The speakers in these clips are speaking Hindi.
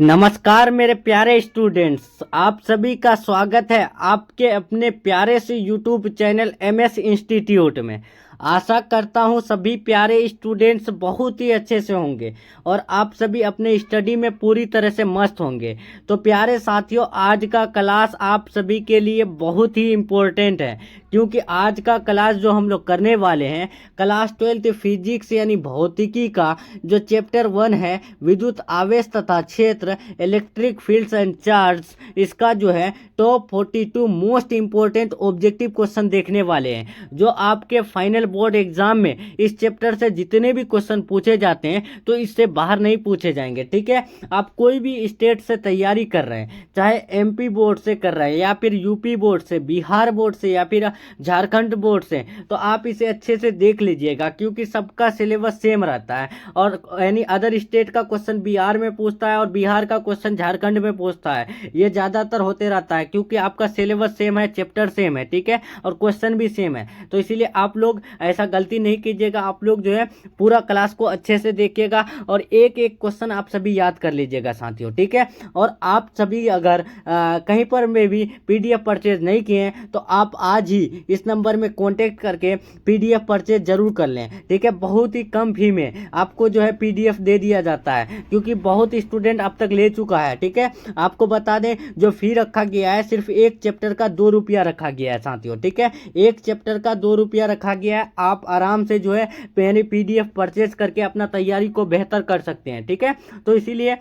नमस्कार मेरे प्यारे स्टूडेंट्स, आप सभी का स्वागत है आपके अपने प्यारे से यूट्यूब चैनल एमएस इंस्टीट्यूट में। आशा करता हूँ सभी प्यारे स्टूडेंट्स बहुत ही अच्छे से होंगे और आप सभी अपने स्टडी में पूरी तरह से मस्त होंगे। तो प्यारे साथियों, आज का क्लास आप सभी के लिए बहुत ही इम्पोर्टेंट है, क्योंकि आज का क्लास जो हम लोग करने वाले हैं क्लास 12 फिजिक्स यानी भौतिकी का जो चैप्टर 1 है विद्युत आवेश तथा क्षेत्र इलेक्ट्रिक फील्ड्स एंड चार्ज, इसका जो है top 42 most important objective question देखने वाले हैं, जो आपके फाइनल बोर्ड एग्जाम में इस चैप्टर से जितने भी क्वेश्चन पूछे जाते हैं तो इससे बाहर नहीं पूछे जाएंगे। ठीक है, आप कोई भी स्टेट से तैयारी कर रहे हैं, चाहे एमपी बोर्ड से कर रहे हैं या फिर यूपी बोर्ड से, बिहार बोर्ड से या फिर झारखंड बोर्ड से, तो आप इसे अच्छे से देख लीजिएगा, क्योंकि सबका सिलेबस सेम रहता है। और यानी अदर स्टेट का क्वेश्चन बिहार में पूछता है और बिहार का क्वेश्चन झारखंड में पूछता है, ये ज़्यादातर होते रहता है, क्योंकि आपका सिलेबस सेम है, चैप्टर सेम है। ठीक है, और क्वेश्चन भी सेम है, तो इसीलिए आप लोग ऐसा गलती नहीं कीजिएगा। आप लोग जो है पूरा क्लास को अच्छे से देखिएगा और एक एक क्वेश्चन आप सभी याद कर लीजिएगा साथियों। ठीक है, और आप सभी अगर कहीं पर में भी पीडीएफ परचेज नहीं किए हैं तो आप आज ही इस नंबर में कांटेक्ट करके पीडीएफ परचेज जरूर कर लें। ठीक है, बहुत ही कम फी में आपको जो है पीडीएफ दे दिया जाता है, क्योंकि बहुत स्टूडेंट अब तक ले चुका है। ठीक है, आपको बता दें जो फी रखा गया है सिर्फ एक चैप्टर का 2 रुपया रखा गया है साथियों। ठीक है, एक चैप्टर का 2 रुपया रखा गया है। आप आराम से जो है पीडीएफ परचेज करके अपना तैयारी को बेहतर कर सकते हैं। ठीक है, तो इसीलिए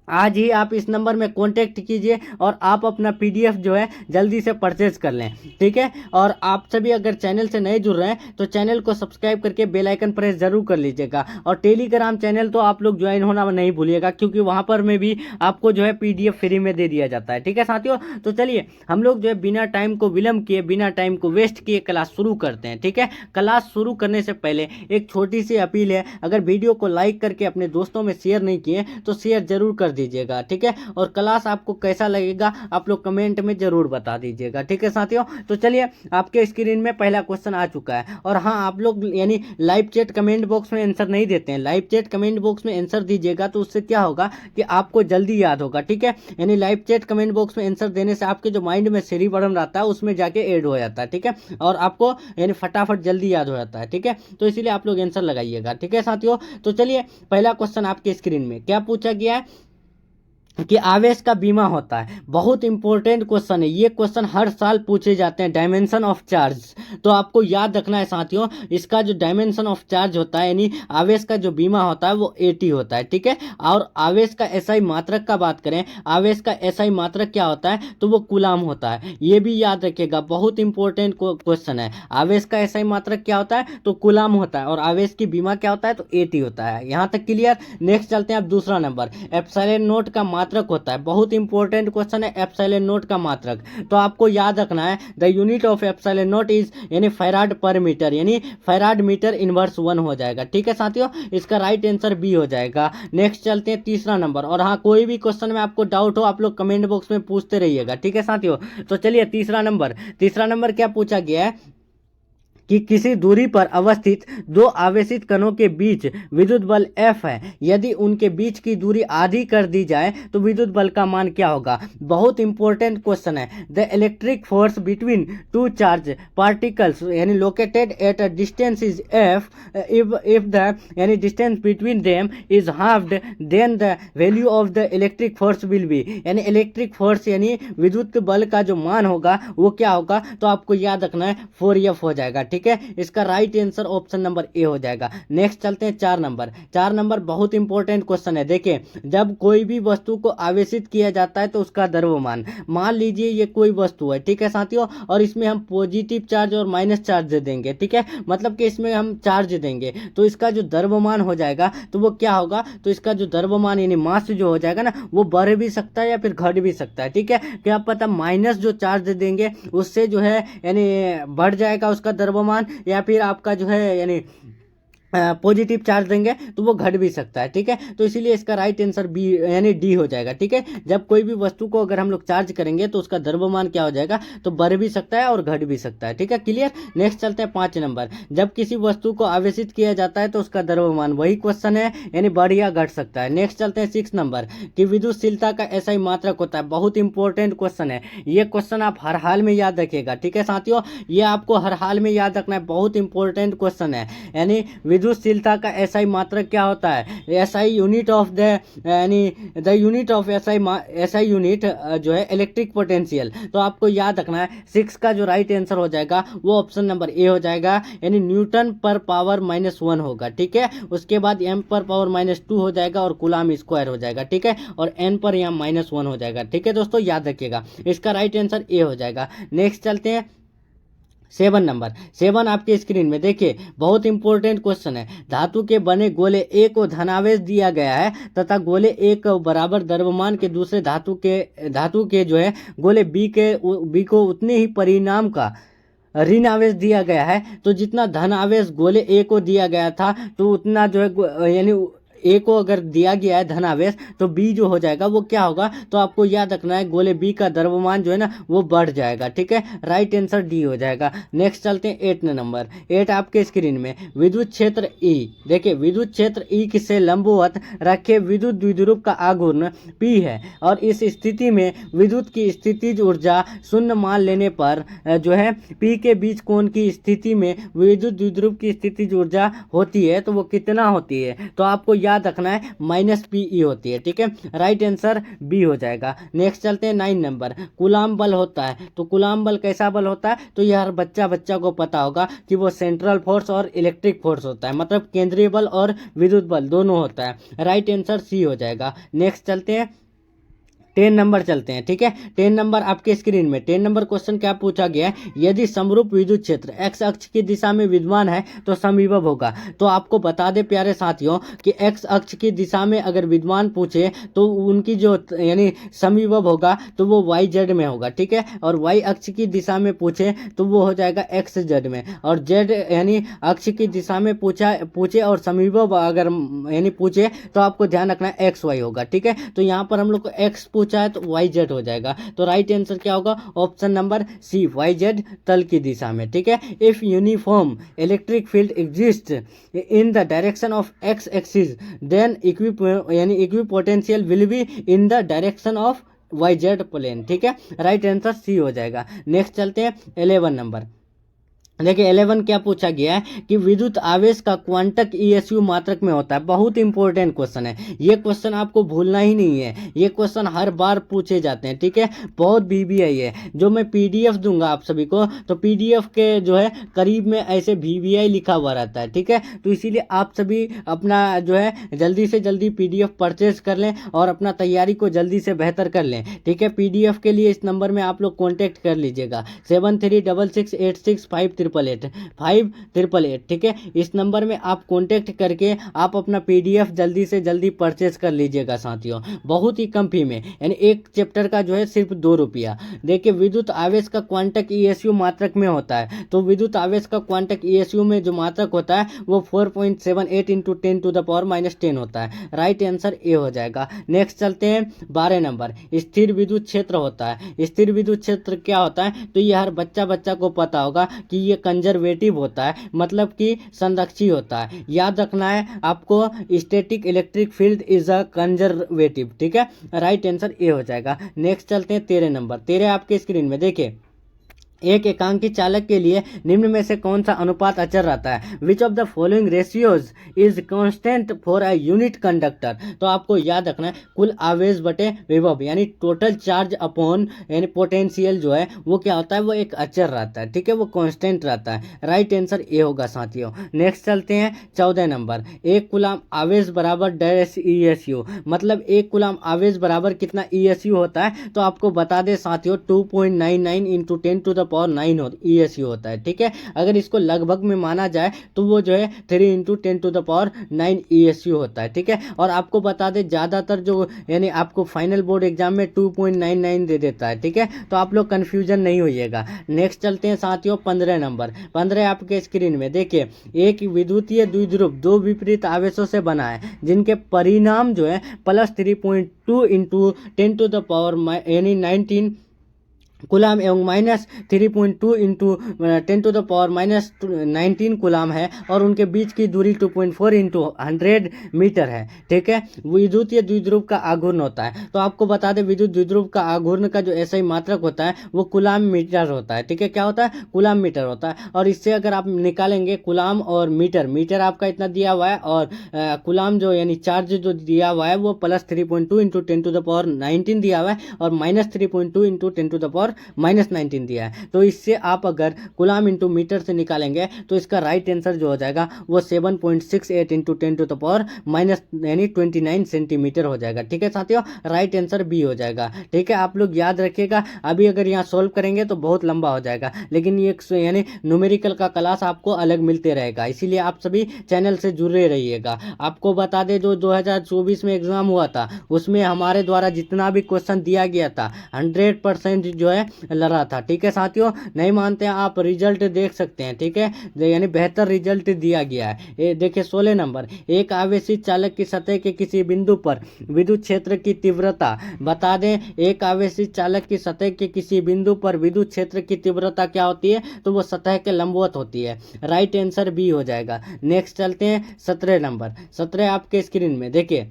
आज ही आप इस नंबर में कांटेक्ट कीजिए और आप अपना पीडीएफ जो है जल्दी से परचेज कर लें। ठीक है, और आप सभी अगर चैनल से नए जुड़ रहे हैं तो चैनल को सब्सक्राइब करके बेल आइकन प्रेस जरूर कर लीजिएगा। और टेलीग्राम चैनल तो आप लोग ज्वाइन होना नहीं भूलिएगा, क्योंकि वहाँ पर में भी आपको जो है पीडीएफ फ्री में दे दिया जाता है। ठीक है साथियों, तो चलिए हम लोग जो है बिना टाइम को विलम्ब किए, बिना टाइम को वेस्ट किए क्लास शुरू करते हैं। ठीक है, क्लास शुरू करने से पहले एक छोटी सी अपील है, अगर वीडियो को लाइक करके अपने दोस्तों में शेयर नहीं किए तो शेयर जरूर कर दीजिएगा। ठीक है, और क्लास आपको कैसा लगेगा आप लोग कमेंट में जरूर बता दीजिएगा। ठीक है साथियों, तो चलिए आपके स्क्रीन में पहला क्वेश्चन आ चुका है। और हाँ, आप लोग यानी लाइव चैट कमेंट बॉक्स में आंसर नहीं देते हैं, लाइव चैट कमेंट बॉक्स में आंसर दीजिएगा, तो उससे क्या होगा कि आपको जल्दी याद होगा। ठीक है, यानी लाइव चैट कमेंट बॉक्स में आंसर देने से आपके जो माइंड में सीरी बटन रहता है उसमें जाके ऐड हो जाता है। ठीक है, और आपको यानी फटाफट जल्दी याद हो जाता है। ठीक है, तो इसीलिए आप लोग आंसर लगाइएगा। ठीक है साथियों, तो चलिए पहला क्वेश्चन आपके स्क्रीन में क्या पूछा गया है कि आवेश का बीमा होता है। बहुत इंपॉर्टेंट क्वेश्चन है, ये क्वेश्चन हर साल पूछे जाते हैं। डायमेंशन ऑफ चार्ज, तो आपको याद रखना है साथियों, इसका जो डायमेंशन ऑफ चार्ज होता है यानी आवेश का जो बीमा होता है वो 80 होता है। ठीक है, और आवेश का एसआई मात्रक का बात करें, आवेश का एसआई मात्रक क्या होता है तो वो कूलाम होता है। ये भी याद रखिएगा, बहुत इंपॉर्टेंट क्वेश्चन है। आवेश का एसआई मात्रक क्या होता है तो कूलाम होता है, और आवेश की बीमा क्या होता है तो 80 होता है। यहाँ तक क्लियर। नेक्स्ट चलते हैं अब दूसरा नंबर, एप्सिलॉन नोट का मात्रक होता है। बहुत इंपॉर्टेंट क्वेश्चन है एप्सिलॉन नोट का मात्रक, तो आपको याद रखना है the unit of epsilon note is यानी फैराड पर मीटर, यानी फैराड मीटर इनवर्स 1 हो जाएगा। ठीक है साथियों, इसका राइट आंसर बी हो जाएगा। नेक्स्ट चलते हैं तीसरा नंबर, और हाँ कोई भी क्वेश्चन में आपको डाउट हो आप लोग कमेंट बॉक्स में पूछते रहिएगा। ठीक है साथियों, तो चलिए तीसरा नंबर क्या पूछा गया है कि किसी दूरी पर अवस्थित दो आवेशित कणों के बीच विद्युत बल F है, यदि उनके बीच की दूरी आधी कर दी जाए तो विद्युत बल का मान क्या होगा। बहुत इंपॉर्टेंट क्वेश्चन है। The electric force between two charge particles यानी located at a distance is F, if the यानी distance between them is halved then the value of the electric force will be, यानी इलेक्ट्रिक फोर्स यानी विद्युत बल का जो मान होगा वो क्या होगा, तो आपको याद रखना है 4F हो जाएगा। ठीक है, इसका right answer option number A हो जाएगा। नेक्स्ट चलते हैं चार नंबर बहुत इंपॉर्टेंट क्वेश्चन है। देखिए, जब कोई भी वस्तु को आवेशित किया जाता है तो उसका द्रव्यमान, मान लीजिए ये कोई वस्तु है। ठीक है साथियों, और इसमें हम पॉजिटिव चार्ज और माइनस चार्ज देंगे। ठीक है, मतलब कि इसमें हम चार्ज देंगे तो इसका जो द्रव्यमान हो जाएगा तो वो क्या होगा, तो इसका जो द्रव्यमान यानी मास जो हो जाएगा ना वो बढ़ भी सकता है या फिर घट भी सकता है। ठीक है, क्या पता माइनस जो चार्ज देंगे उससे जो है यानी बढ़ जाएगा उसका द्रव्यमान, या फिर आपका जो है यानी पॉजिटिव चार्ज देंगे तो वो घट भी सकता है, ठीक है। तो इसीलिए इसका राइट आंसर बी यानी डी हो जाएगा, ठीक है। जब कोई भी वस्तु को अगर हम लोग चार्ज करेंगे तो उसका द्रव्यमान क्या हो जाएगा, तो बढ़ भी सकता है और घट भी सकता है, ठीक है। क्लियर। नेक्स्ट चलते हैं 5 नंबर। जब किसी वस्तु को आवेशित किया जाता है तो उसका द्रव्यमान, वही क्वेश्चन है, यानी बढ़ या घट सकता है। नेक्स्ट चलते हैं 6 नंबर कि विद्युतशीलता का ऐसा ही मात्रक होता है। बहुत इंपॉर्टेंट क्वेश्चन है ये क्वेश्चन, आप हर हाल में याद रखिएगा, ठीक है साथियों। ये आपको हर हाल में याद रखना है, बहुत इंपॉर्टेंट क्वेश्चन है। यानी विद्युतशीलता का एसआई मात्रक क्या होता है, एसआई यूनिट ऑफ द, यानी the unit of SI unit जो है इलेक्ट्रिक पोटेंशियल। तो आपको याद रखना है 6 का जो राइट आंसर हो जाएगा वो ऑप्शन नंबर ए हो जाएगा, यानी न्यूटन पर पावर -1 होगा, ठीक है। उसके बाद एम पर पावर -2 हो जाएगा और कूलाम स्क्वायर हो जाएगा, ठीक है। और एन पर यहाँ -1 हो जाएगा, ठीक है दोस्तों, याद रखिएगा। इसका राइट आंसर ए हो जाएगा। नेक्स्ट चलते हैं 7 नंबर। 7 आपके स्क्रीन में देखिए, बहुत इंपॉर्टेंट क्वेश्चन है। धातु के बने गोले ए को धनावेश दिया गया है तथा गोले ए को बराबर द्रव्यमान के दूसरे धातु के जो है गोले बी को उतने ही परिणाम का ऋण आवेश दिया गया है। तो जितना धन आवेश गोले ए को दिया गया था तो उतना जो है यानी ए को अगर दिया गया है धनावेश तो बी जो हो जाएगा वो क्या होगा, तो आपको याद रखना है गोले बी का द्रव्यमान जो है ना वो बढ़ जाएगा, ठीक है। राइट आंसर डी हो जाएगा। नेक्स्ट चलते हैं 8 नंबर। 8 आपके स्क्रीन में विद्युत क्षेत्र ई, देखिए विद्युत क्षेत्र ई से लंबवत रखे विद्युत द्विध्रुव का आघूर्ण पी है और इस स्थिति में विद्युत की स्थितिज ऊर्जा शून्य मान लेने पर जो है पी के बीच कोण की स्थिति में विद्युत द्विध्रुव की स्थितिज ऊर्जा होती है तो वो कितना होती है, तो आपको याद रखना है -PE होती है, ठीक है। राइट आंसर बी हो जाएगा। नेक्स्ट चलते हैं 9 नंबर। कूलाम बल होता है, तो कूलाम बल कैसा बल होता है, तो यह हर बच्चा को पता होगा कि वो सेंट्रल फोर्स और इलेक्ट्रिक फोर्स होता है, मतलब केंद्रीय बल और विद्युत बल दोनों होता है। राइट आंसर सी हो जाएगा। नेक्स्ट चलते हैं 10 नंबर चलते हैं, ठीक है। 10 नंबर आपके स्क्रीन में 10 नंबर क्वेश्चन क्या पूछा गया है, यदि समरूप विद्युत क्षेत्र एक्स अक्ष की दिशा में विद्यमान है तो समविभव होगा। तो आपको बता दे प्यारे साथियों कि एक्स अक्ष की दिशा में अगर विद्यमान पूछे तो उनकी जो यानी समविभव होगा तो वो वाई जेड में होगा, ठीक है। और वाई अक्ष की दिशा में पूछे तो वो हो जाएगा एक्स जेड में, और जेड यानी अक्ष की दिशा में पूछे और समविभव अगर यानी पूछे तो आपको ध्यान रखना है एक्स वाई होगा, ठीक है। तो यहाँ पर हम लोग को एक्स चाहे तो वाई जेड हो जाएगा। तो राइट आंसर क्या होगा, option number C Y Z तल की दिशा में, ठीक है। If uniform electric field exist in the direction of X axis then equipotential will be in the direction of Y Z plane, ठीक है। राइट आंसर सी हो जाएगा। नेक्स्ट चलते हैं 11 नंबर। देखिए 11 क्या पूछा गया है कि विद्युत आवेश का क्वांटक ईएसयू मात्रक में होता है। बहुत इंपॉर्टेंट क्वेश्चन है ये, क्वेश्चन आपको भूलना ही नहीं है, ये क्वेश्चन हर बार पूछे जाते हैं, ठीक है। बहुत VVI है, जो मैं PDF दूंगा आप सभी को, तो PDF के जो है करीब में ऐसे VVI लिखा हुआ रहता है, ठीक है। तो इसीलिए आप सभी अपना जो है जल्दी से जल्दी PDF परचेज कर लें और अपना तैयारी को जल्दी से बेहतर कर लें, ठीक है। PDF के लिए इस नंबर में आप लोग कॉन्टैक्ट कर लीजिएगा 7366865888, ठीक है। इस नंबर में आप कांटेक्ट करके आप अपना PDF जल्दी से जल्दी परचेस कर लीजिएगा साथियों, बहुत ही कम फी में, यानी एक चैप्टर का जो है सिर्फ 2 रुपया। देखिए विद्युत आवेश का क्वांटक ईएसयू मात्रक में होता है, तो विद्युत आवेश का क्वांटक ईएसयू में जो मात्रक होता है वो 4.78 × 10⁻10 होता है। राइट आंसर ए हो जाएगा। नेक्स्ट चलते हैं 12 नंबर। स्थिर विद्युत क्षेत्र होता है। स्थिर विद्युत क्षेत्र क्या होता है, तो ये हर बच्चा को पता होगा कि ये कंजर्वेटिव होता है, मतलब कि संरक्षी होता है। याद रखना है आपको, static electric field is a conservative, ठीक है। राइट आंसर ए हो जाएगा। नेक्स्ट चलते हैं 13 नंबर। 13 आपके स्क्रीन में देखिए, एक एकांकी चालक के लिए निम्न में से कौन सा अनुपात अचर रहता है, which of the following ratios is constant for a unit conductor. तो आपको याद रखना है कुल आवेश बटे विभव, यानी टोटल चार्ज अपॉन यानी पोटेंशियल जो है वो क्या होता है, वो एक अचर रहता है, ठीक है, वो कांस्टेंट रहता है। राइट आंसर ए होगा साथियों। नेक्स्ट चलते हैं 14 नंबर। एक कूलाम आवेश बराबर डैश ESU, मतलब एक कूलाम आवेश बराबर कितना ESU होता है, तो आपको बता दे साथियों 2.99 × 10⁻⁻⁴ पावर 9 ESU होता है, ठीक है। अगर इसको लगभग में माना जाए तो वो जो है 3 इंटू 10⁹ ESU होता है, ठीक है। और आपको बता दें ज़्यादातर जो यानी आपको फाइनल बोर्ड एग्जाम में 2.99 दे देता है, ठीक है। तो आप लोग कन्फ्यूजन नहीं होइएगा। नेक्स्ट चलते हैं साथियों 15 नंबर। 15 आपके स्क्रीन में देखिए, एक विद्युतीय द्विध्रुव दो विपरीत आवेशों से बना है जिनके परिणाम जो है +3.2 इंटू 10⁻, यानी 19 कूलाम एवं -3.2 इंटू 10⁻⁻19 कूलाम है और उनके बीच की दूरी 2.4 इंटू 100 मीटर है, ठीक है। विद्युतीय द्विध्रुव का आघूर्ण होता है। तो आपको बता दें विद्युत द्विध्रुव का आघूर्ण का जो ऐसा ही मात्रक होता है वो कूलाम मीटर होता है, ठीक है। क्या होता है? कूलाम मीटर होता है। और इससे अगर आप निकालेंगे कूलाम और मीटर आपका इतना दिया हुआ है और कूलाम जो यानी चार्ज जो दिया हुआ है वो +3.2 इंटू 10⁻19 दिया हुआ है और -3.2 इंटू 10⁻19 दिया है। तो इससे आप अगर कूलाम इंटू मीटर से निकालेंगे तो इसका राइट आंसर जो हो जाएगा वो 7.68 इंटू 10⁻, यानी 29 सेंटीमीटर हो जाएगा, ठीक है साथियों। राइट आंसर बी हो जाएगा, ठीक है। आप लोग याद रखिएगा, अभी अगर यहाँ सोल्व करेंगे तो बहुत लंबा हो जाएगा, लेकिन ये यानी न्यूमेरिकल का क्लास आपको अलग मिलते रहेगा, इसीलिए आप सभी चैनल से जुड़े रहिएगा। आपको बता दें जो 2024 में एग्जाम हुआ था उसमें हमारे द्वारा जितना भी क्वेश्चन दिया गया था 100% जो है लड़ा था, ठीक है साथियों। नहीं मानते हैं आप रिजल्ट देख सकते हैं, ठीक है, यानी बेहतर रिजल्ट दिया गया है। ये देखिए 16 नंबर, एक आवेशित चालक की सतह के किसी बिंदु पर विद्युत क्षेत्र की तीव्रता बता दें। एक आवेशित चालक की सतह के किसी बिंदु पर विद्युत क्षेत्र की तीव्रता क्या होती है? तो वो सतह के लंबवत होती है। राइट आंसर बी हो जाएगा। नेक्स्ट चलते हैं 17 नंबर। 17 आपके स्क्रीन में देखिए,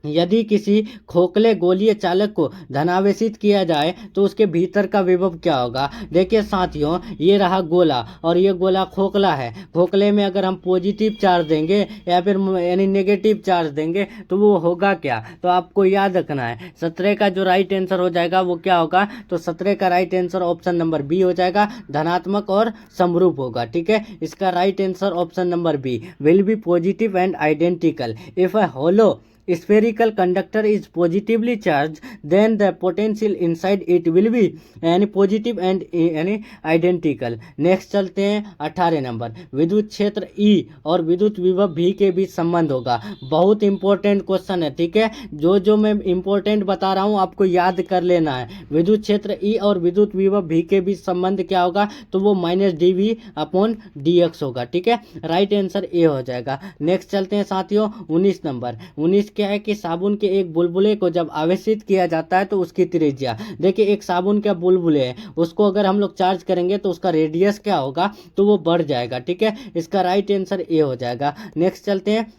यदि किसी खोखले गोलीय चालक को धनावेशित किया जाए तो उसके भीतर का विभव क्या होगा? देखिए साथियों, ये रहा गोला और ये गोला खोखला है। खोखले में अगर हम पॉजिटिव चार्ज देंगे या फिर यानी नेगेटिव चार्ज देंगे तो वो होगा क्या? तो आपको याद रखना है 17 का जो राइट आंसर हो जाएगा वो क्या होगा? तो 17 का right answer option number B हो जाएगा, धनात्मक और समरूप होगा, ठीक है। इसका right answer option number B, will be positive and identical. If a hollow spherical conductor is positively charged then the potential inside it will be यानी पॉजिटिव एंड यानी आइडेंटिकल। नेक्स्ट चलते हैं 18 नंबर। विद्युत क्षेत्र E और विद्युत विभव V के बीच संबंध होगा। बहुत इंपॉर्टेंट क्वेश्चन है, ठीक है। जो मैं इंपॉर्टेंट बता रहा हूँ आपको याद कर लेना है। विद्युत क्षेत्र E और विद्युत विभव V के बीच संबंध क्या होगा? तो वो -dV/dx होगा, ठीक है। राइट आंसर ए हो जाएगा। नेक्स्ट चलते हैं साथियों 19 नंबर। 19 क्या है कि साबुन के एक बुलबुले को जब आवेशित किया जाता है तो उसकी त्रिज्या, देखिए एक साबुन का बुलबुले है, उसको अगर हम लोग चार्ज करेंगे तो उसका रेडियस क्या होगा? तो वो बढ़ जाएगा, ठीक है। इसका राइट आंसर ए हो जाएगा। नेक्स्ट चलते हैं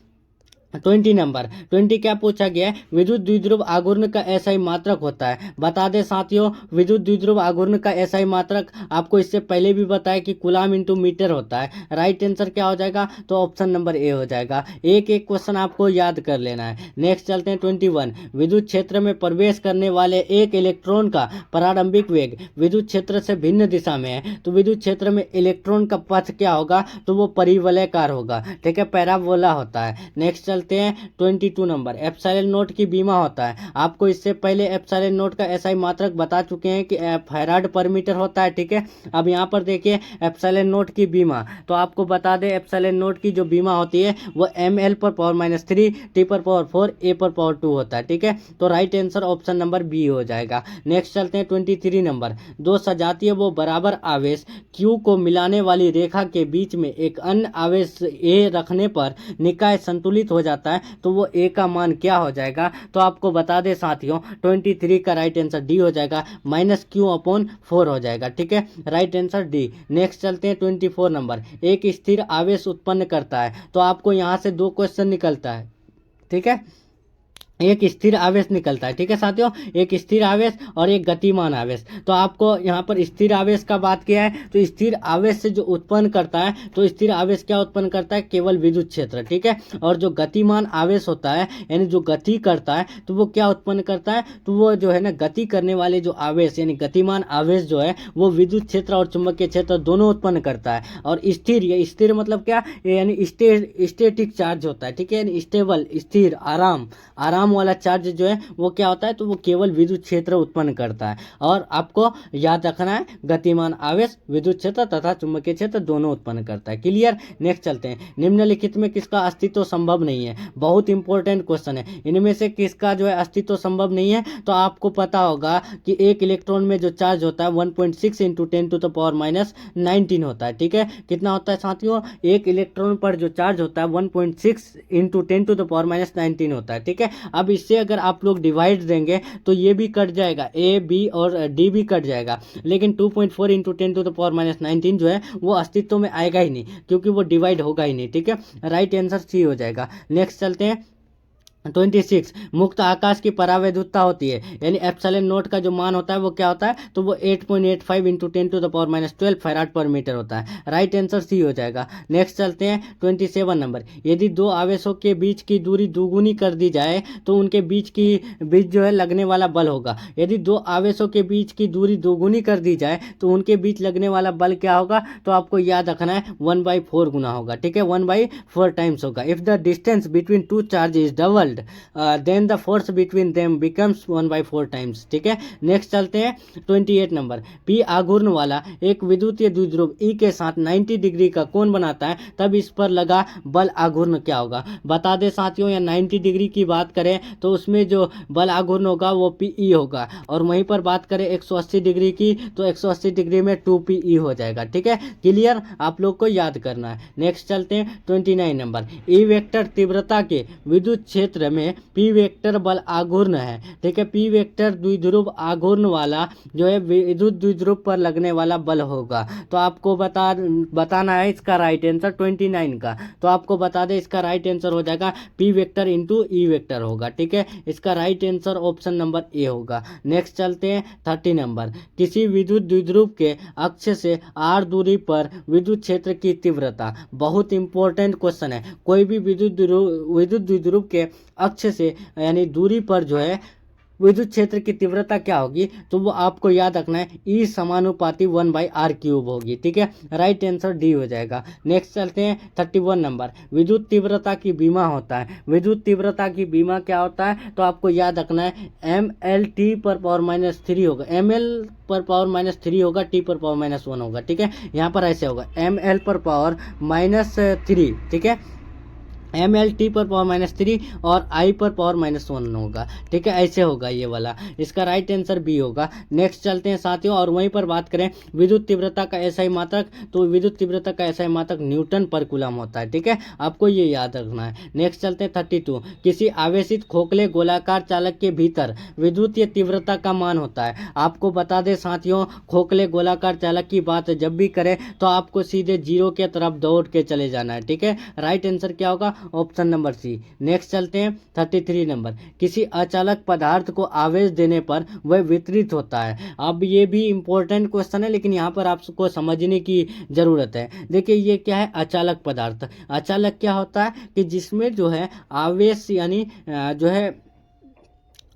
20 नंबर। 20 क्या पूछा गया है? विद्युत द्विध्रुव आघूर्ण का एसआई मात्रक होता है। बता दें साथियों, विद्युत द्विध्रुव आघूर्ण का एसआई मात्रक आपको इससे पहले भी बताया कि कूलाम इंटू मीटर होता है। राइट आंसर क्या हो जाएगा? तो ऑप्शन नंबर ए हो जाएगा। एक एक क्वेश्चन आपको याद कर लेना है। नेक्स्ट चलते हैं 21। विद्युत क्षेत्र में प्रवेश करने वाले एक इलेक्ट्रॉन का प्रारंभिक वेग विद्युत क्षेत्र से भिन्न दिशा में है तो विद्युत क्षेत्र में इलेक्ट्रॉन का पथ क्या होगा? तो वो परिवलयकार होगा, ठीक है, पैराबोला होता है। नेक्स्ट चलते हैं 22 नंबर। एप्सिलॉन नोट की बीमा होता है। आपको इससे पहले एप्सिलॉन नोट का एसआई मात्रक बता चुके हैं कि फैराड पर मीटर होता है, ठीक है। अब यहाँ पर देखिए एप्सिलॉन नोट की बीमा, तो आपको बता दें एप्सिलॉन नोट की जो बीमा होती है वो ml पर पावर -3 t पर पावर 4 a पर पावर 2 होता है, ठीक है। तो right answer option number B हो जाएगा। नेक्स्ट चलते हैं 23 नंबर। दो सजातीय वो बराबर आवेश Q को मिलाने वाली रेखा के बीच में एक अन्य आवेश A रखने पर निकाय संतुलित हो जाता है तो वो A का मान क्या हो जाएगा? तो आपको बता दें साथियों 23 का राइट आंसर डी हो जाएगा, -Q/4 हो जाएगा, ठीक है। Right answer D. नेक्स्ट चलते हैं 24 नंबर। एक स्थिर आवेश उत्पन्न करता है, तो आपको यहाँ से दो क्वेश्चन निकलता है, ठीक है। एक स्थिर आवेश निकलता है, ठीक है साथियों, एक स्थिर आवेश और एक गतिमान आवेश। तो आपको यहाँ पर स्थिर आवेश का बात किया है, तो स्थिर आवेश से जो उत्पन्न करता है तो स्थिर आवेश क्या उत्पन्न करता है? केवल विद्युत क्षेत्र, ठीक है। और जो गतिमान आवेश होता है यानी जो गति करता है तो वो क्या उत्पन्न करता है? तो वो जो है ना गति करने वाले जो आवेश यानी गतिमान आवेश जो है वो विद्युत क्षेत्र और चुंबकीय क्षेत्र दोनों उत्पन्न करता है। और स्थिर, ये स्थिर मतलब क्या? यानी स्टेटिक चार्ज होता है, ठीक है, यानी स्टेबल, स्थिर, आराम वाला चार्ज जो है वो क्या होता है, तो वो केवल विद्युत क्षेत्र उत्पन्न करता है। और आपको याद रखना है, गतिमान आवेश विद्युत क्षेत्र तथा चुंबकीय क्षेत्र दोनों उत्पन्न करता है। क्लियर। नेक्स्ट चलते हैं, निम्नलिखित में किसका अस्तित्व संभव नहीं है। बहुत इंपॉर्टेंट क्वेश्चन है, इनमें से किसका जो है अस्तित्व संभव नहीं है। तो आपको पता होगा कि एक इलेक्ट्रॉन में जो चार्ज होता है 1.6 इंटू 10⁻⁹ होता है। ठीक है, कितना होता है साथियों, एक इलेक्ट्रॉन पर जो चार्ज होता है 1.6 इंटू 10⁻⁹ होता है। ठीक है, अब इससे अगर आप लोग डिवाइड देंगे तो ये भी कट जाएगा, ए बी और डी भी कट जाएगा, लेकिन 2.4 इंटू 10⁻⁹ जो है वो अस्तित्व में आएगा ही नहीं, क्योंकि वो डिवाइड होगा ही नहीं। ठीक है, राइट आंसर सी हो जाएगा। नेक्स्ट चलते हैं 26, मुक्त आकाश की परावैद्युतता होती है, यानी एप्सिलॉन नोट का जो मान होता है वो क्या होता है, तो वो 8.85 इंटू 10⁻12 फैराड पर मीटर होता है। राइट आंसर सी हो जाएगा। नेक्स्ट चलते हैं 27 नंबर, यदि दो आवेशों के बीच की दूरी दोगुनी कर दी जाए तो उनके बीच जो है लगने वाला बल होगा। यदि दो आवेशों के बीच की दूरी दोगुनी कर दी जाए तो उनके बीच लगने वाला बल क्या होगा, तो आपको याद रखना है 1/4 गुना होगा। ठीक है, 1/4 टाइम्स होगा। If the distance between two charge is doubled then the force between them becomes 1/4 times। ठीक है, नेक्स्ट चलते हैं 28 नंबर, पी आघूर्ण वाला एक विद्युतीय द्विध्रुव ई के साथ 90 डिग्री का कोण बनाता है, तब इस पर लगा बल आघूर्ण क्या होगा। बता दे साथियों, या 90 डिग्री की बात करें तो उसमें जो बल आघूर्ण होगा वो पीई होगा, और वहीं पर बात करें 180 डिग्री की तो 180 डिग्री में 2PE हो जाएगा। ठीक है, क्लियर, आप लोग को याद करना है। नेक्स्ट चलते हैं 29 नंबर, ई वेक्टर तीव्रता के विद्युत क्षेत्र में पी वेक्टर बल आघूर्ण है। ठीक है, पी वेक्टर द्विध्रुव आघूर्ण वाला जो है विद्युत द्विध्रुव पर लगने वाला बल होगा। तो आपको बताना है इसका राइट आंसर 29 का, तो आपको बता दे इसका राइट आंसर हो जाएगा P vector into E vector होगा। ठीक है, इसका right answer option number A होगा। नेक्स्ट चलते हैं 30 नंबर, किसी विद्युत द्विध्रुव के अक्ष से r दूरी पर विद्युत क्षेत्र की तीव्रता। बहुत इंपॉर्टेंट क्वेश्चन है, कोई भी विद्युत द्विध्रुव के अक्ष से यानी दूरी पर जो है विद्युत क्षेत्र की तीव्रता क्या होगी, तो वो आपको याद रखना है E समानुपाती 1/r³ होगी। ठीक है, राइट आंसर डी हो जाएगा। नेक्स्ट चलते हैं 31 नंबर, विद्युत तीव्रता की बीमा होता है। विद्युत तीव्रता की बीमा क्या होता है, तो आपको याद रखना है mLT/-3 होगा, mL/-3 होगा, T/-1 होगा। ठीक है, यहाँ पर ऐसे होगा mL/-3, ठीक है, mLT/-3 और I/-1 होगा। ठीक है, ऐसे होगा ये वाला, इसका राइट आंसर बी होगा। नेक्स्ट चलते हैं साथियों, और वहीं पर बात करें विद्युत तीव्रता का एसआई मात्रक, तो विद्युत तीव्रता का एसआई मात्रक न्यूटन पर कूलम होता है। ठीक है, आपको ये याद रखना है। नेक्स्ट चलते हैं 32, किसी आवेशित खोखले गोलाकार चालक के भीतर विद्युतीय तीव्रता का मान होता है। आपको बता दें साथियों, खोखले गोलाकार चालक की बात जब भी करें तो आपको सीधे 0 के तरफ दौड़ के चले जाना है। ठीक है, राइट आंसर क्या होगा, ऑप्शन नंबर सी। नेक्स्ट चलते हैं 33 नंबर, किसी अचालक पदार्थ को आवेश देने पर वह वितरित होता है। अब ये भी इंपॉर्टेंट क्वेश्चन है, लेकिन यहाँ पर आपको समझने की जरूरत है। देखिए ये क्या है, अचालक पदार्थ। अचालक क्या होता है कि जिसमें जो है आवेश यानी जो है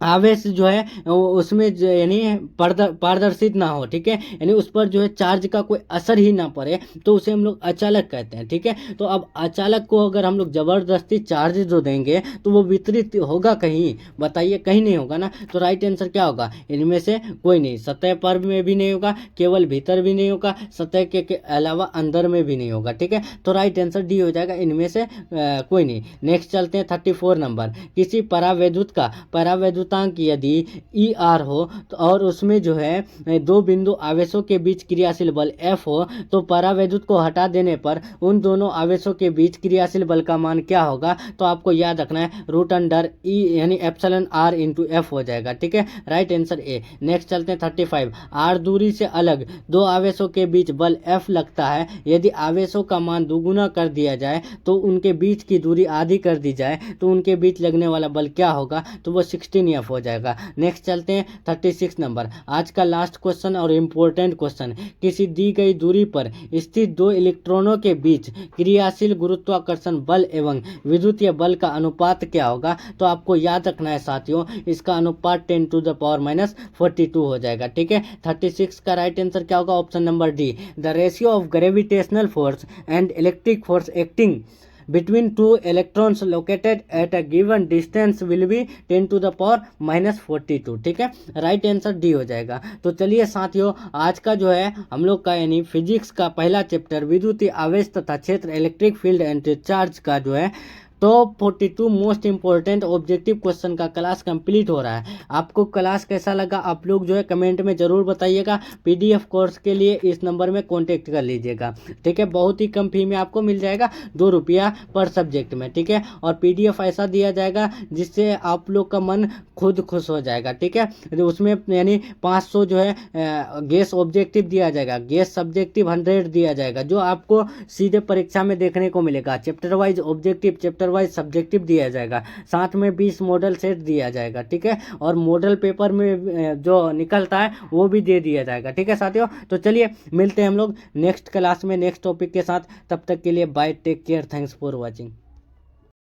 आवेश जो है उसमें यानी पारदर्शित ना हो। ठीक है, यानी उस पर जो है चार्ज का कोई असर ही ना पड़े, तो उसे हम लोग अचालक कहते हैं। ठीक है, तो अब अचालक को अगर हम लोग जबरदस्ती चार्ज जो देंगे तो वो वितरित होगा कहीं, बताइए, कहीं नहीं होगा ना। तो राइट आंसर क्या होगा, इनमें से कोई नहीं, सतह पर में भी नहीं होगा, केवल भीतर भी नहीं होगा, सतह के अलावा अंदर में भी नहीं होगा। ठीक है, तो राइट आंसर डी हो जाएगा, इनमें से कोई नहीं। नेक्स्ट चलते हैं 34 नंबर, किसी परावैद्युत का परावैद्युतांक यदि ER हो तो और उसमें जो है दो बिंदु आवेशों के बीच क्रियाशील बल F हो, तो परावैद्युत को हटा देने पर उन दोनों आवेशों के बीच क्रियाशील बल का मान क्या होगा, तो आपको याद रखना है √E यानी εr × F हो जाएगा। ठीक है, राइट आंसर ए। नेक्स्ट चलते हैं 35, R दूरी से अलग दो आवेशों के बीच बल F लगता है, यदि आवेशों का मान दोगुना कर दिया जाए तो उनके बीच की दूरी आधी कर दी जाए तो उनके बीच लगने वाला बल क्या होगा, तो वो 16 F हो जाएगा। नेक्स्ट चलते हैं 36 नंबर, आज का लास्ट क्वेश्चन और इम्पोर्टेंट क्वेश्चन, किसी दी गई दूरी पर स्थित दो इलेक्ट्रॉनों के बीच क्रियाशील गुरुत्वाकर्षण बल एवं विद्युतीय बल का अनुपात क्या होगा, तो आपको याद रखना है साथियों, इसका अनुपात 10⁻42 हो जाएगा। ठीक है, 36 का राइट आंसर क्या होगा, option number D, the ratio of gravitational force and electric force acting between two electrons located at a given distance will be 10 to the power -42। ठीक है, राइट आंसर डी हो जाएगा। तो चलिए साथियों, आज का जो है हम लोग का यानी फिजिक्स का पहला चैप्टर विद्युतीय आवेश तथा क्षेत्र इलेक्ट्रिक फील्ड एंड चार्ज का जो है तो 42 मोस्ट इंपॉर्टेंट ऑब्जेक्टिव क्वेश्चन का क्लास कंप्लीट हो रहा है। आपको क्लास कैसा लगा आप लोग जो है कमेंट में ज़रूर बताइएगा। पीडीएफ कोर्स के लिए इस नंबर में कांटेक्ट कर लीजिएगा। ठीक है, बहुत ही कम फी में आपको मिल जाएगा, 2 रुपया पर सब्जेक्ट में। ठीक है, और पीडीएफ ऐसा दिया जाएगा जिससे आप लोग का मन खुद खुश हो जाएगा। ठीक है, उसमें यानी 500 जो है गेस ऑब्जेक्टिव दिया जाएगा, गेस सब्जेक्टिव 100 दिया जाएगा, जो आपको सीधे परीक्षा में देखने को मिलेगा। Chapter wise objective, chapter wise subjective दिया जाएगा, साथ में 20 मॉडल सेट दिया जाएगा। ठीक है, और मॉडल पेपर में जो निकलता है वो भी दे दिया जाएगा। ठीक है साथियों, तो चलिए मिलते हैं हम लोग नेक्स्ट क्लास में नेक्स्ट टॉपिक के साथ। तब तक के लिए bye, take care, thanks for watching.